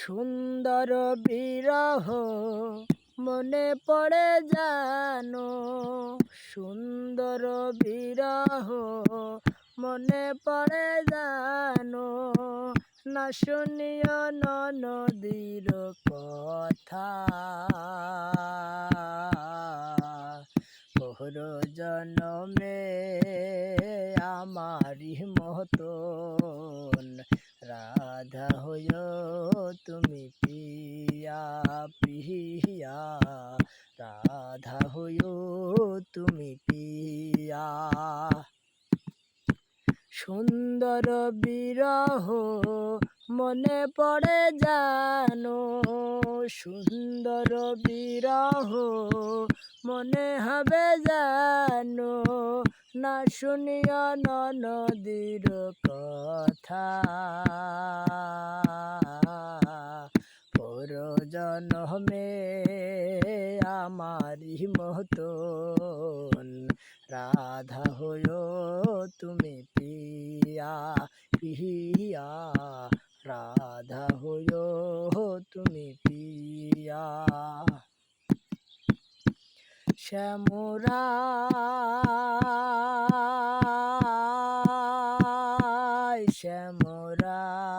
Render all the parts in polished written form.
সুন্দর বিরহ মনে পড়ে জানো, সুন্দর বিরহ মনে পড়ে জানো, না শুনিও নদীর কথা। পর জনমে আমারি মতন রাধা হইও তুমি পিয়া পিয়া, রাধা হইও তুমি পিয়া। সুন্দর বিরহ মনে পড়ে জানো, সুন্দর বিরহ মনে হবে জানো, না শুনিও নদীর কথা। পর জনমে আমারি মতন রাধা হইও তুমি পিয়া পিয়া, রাধা হইও তুমি পিয়া। শ্যামরায় শ্যামরায়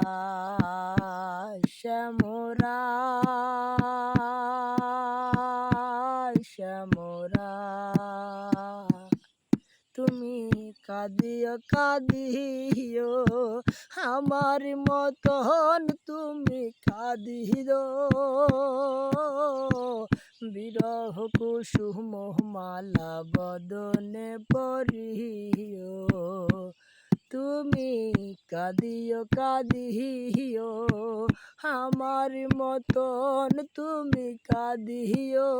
শ্যামরায় শ্যামরায়, তুমি কাঁদিও কাঁদিও আমার মতন তুমি কাঁদিও, বিরহ কুসুম মালা বদনে পরিও, তুমি কাঁদিও কাঁদিও আমার মতন তুমি কাঁদিও,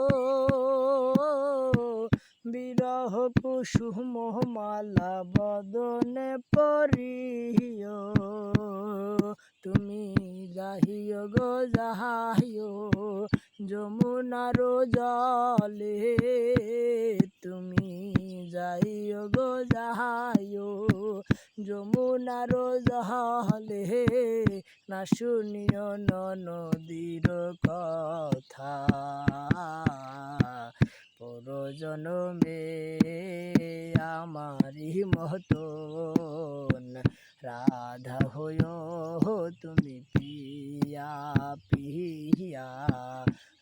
বিরহ কুসুম মালা বদনে পরিও, তুমি যাহিও গো যাহিও যমুনার জলে, তুমি যাইও গো যাইও যমুনার জলে, না শুনিও নদীর কথা। পর জনমে আমারি মতন রাধা হইও তুমি পিয়া পিয়া,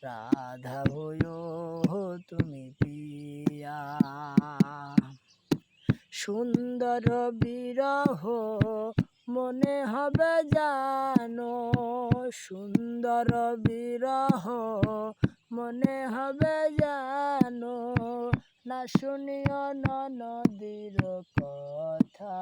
রাধা হইও তুমি পিয়া। সুন্দর বিরহ মনে হবে জানো, সুন্দর বিরহ মনে হবে জানো, না শুনিও নদীর কথা।